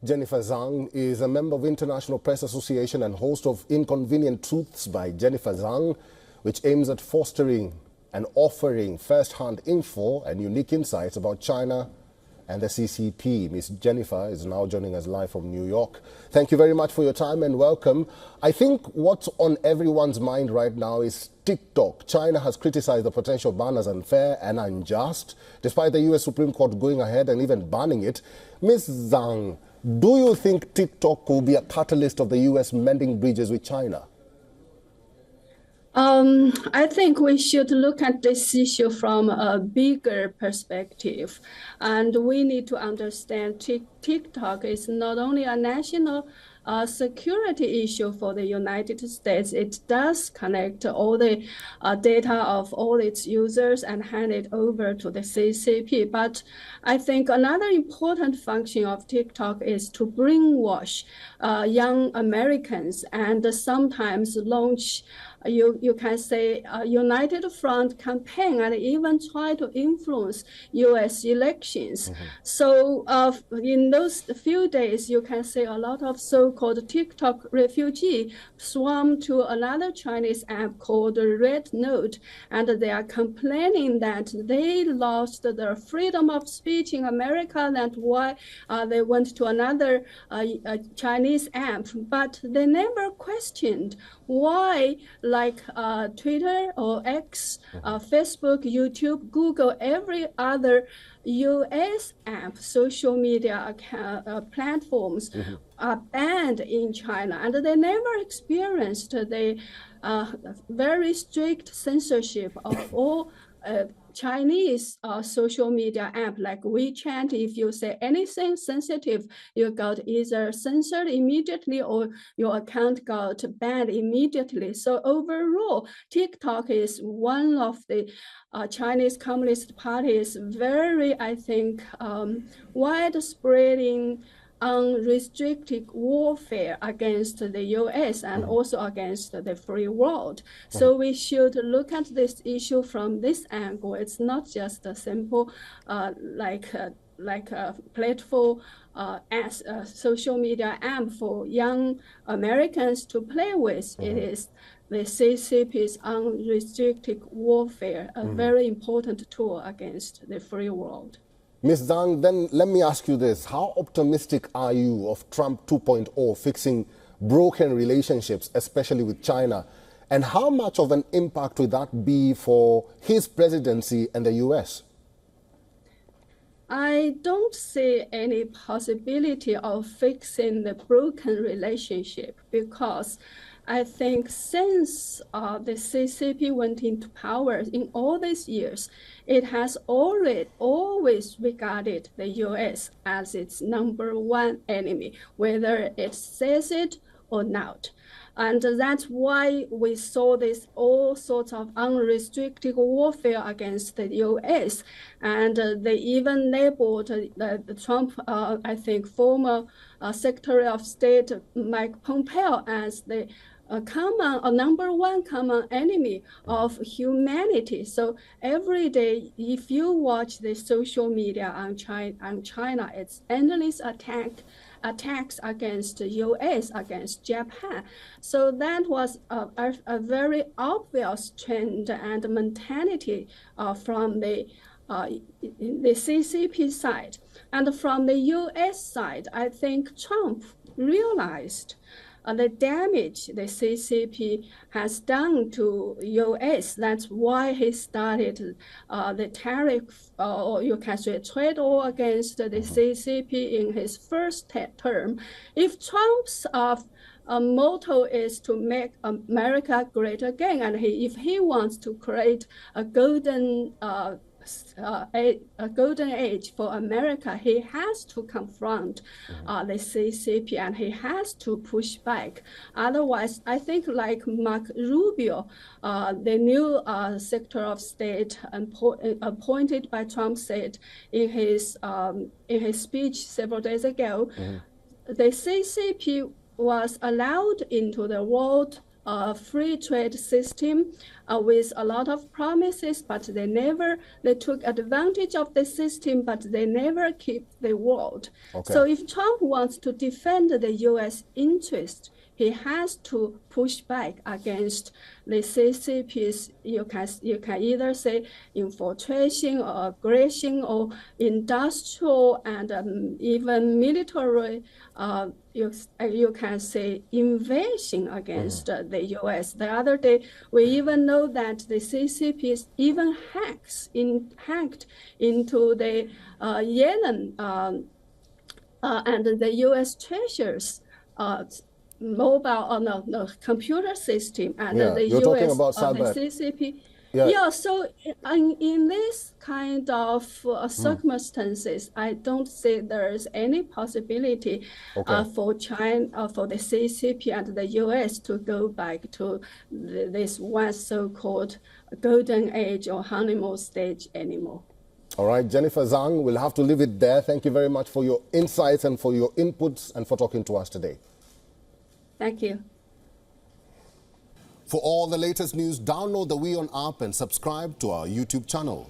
Jennifer Zhang is a member of International Press Association and host of Inconvenient Truths by Jennifer Zhang, which aims at fostering and offering first-hand info and unique insights about China and the CCP. Miss Jennifer is now joining us live from New York. Thank you very much for your time and welcome. I think what's on everyone's mind right now is TikTok. China has criticized the potential ban as unfair and unjust, despite the US Supreme Court going ahead and even banning it. Ms. Zhang, do you think TikTok will be a catalyst of the US mending bridges with China? I think we should look at this issue from a bigger perspective. And we need to understand TikTok is not only a national security issue for the United States. It does connect all the data of all its users and hand it over to the CCP. But I think another important function of TikTok is to brainwash young Americans and sometimes launch you can say a united front campaign and even try to influence US elections. So in those few days, you can say a lot of so-called TikTok refugees swarm to another Chinese app called Red Note, and they are complaining that they lost their freedom of speech in America, and why they went to another Chinese app. But they never questioned why, like Twitter or X, Facebook, YouTube, Google, every other US app, social media platforms are banned in China, and they never experienced the very strict censorship of all Chinese social media app like WeChat. If you say anything sensitive, you got either censored immediately or your account got banned immediately. So overall, TikTok is one of the Chinese Communist Party's very, I think, widespreading unrestricted warfare against the US and also against the free world. So we should look at this issue from this angle. It's not just a simple like a platform as a social media app for young Americans to play with. It is the CCP's unrestricted warfare, a very important tool against the free world. Ms. Zhang, then let me ask you this. How optimistic are you of Trump 2.0 fixing broken relationships, especially with China? And how much of an impact would that be for his presidency and the US? I don't see any possibility of fixing the broken relationship because I think since the CCP went into power in all these years, it has always regarded the US as its #1 enemy, whether it says it or not. And that's why we saw this all sorts of unrestricted warfare against the US. And they even labeled the Trump, I think, former Secretary of State Mike Pompeo as the #1 common enemy of humanity. So every day, if you watch the social media on China, it's endless attacks against the US, against Japan. So that was a very obvious trend and mentality from the CCP side. And from the US side, I think Trump realized the damage the CCP has done to US. That's why he started the tariff, or you can say trade war against the CCP in his first term. If Trump's motto is to make America great again, and if he wants to create a golden age for America, he has to confront the CCP and he has to push back. Otherwise, I think like Mark Rubio, the new Secretary of State appointed by Trump, said in his speech several days ago, the CCP was allowed into the world free trade system with a lot of promises, but they took advantage of the system, but they never keep the word. Okay. So if Trump wants to defend the U.S. interest, he has to push back against the CCP's, you can either say infiltration or aggression or industrial and even military, you can say invasion against the U.S. The other day, we even know that the CCP even hacked into the Yellen and the U.S. Treasury's computer system and the you're U.S. talking about cyber. The CCP. Yeah, so in this kind of circumstances, I don't see there is any possibility for China, for the CCP and the U.S. to go back to this one so-called golden age or honeymoon stage anymore. All right, Jennifer Zhang, we'll have to leave it there. Thank you very much for your insights and for your inputs and for talking to us today. Thank you. For all the latest news, download the WION app and subscribe to our YouTube channel.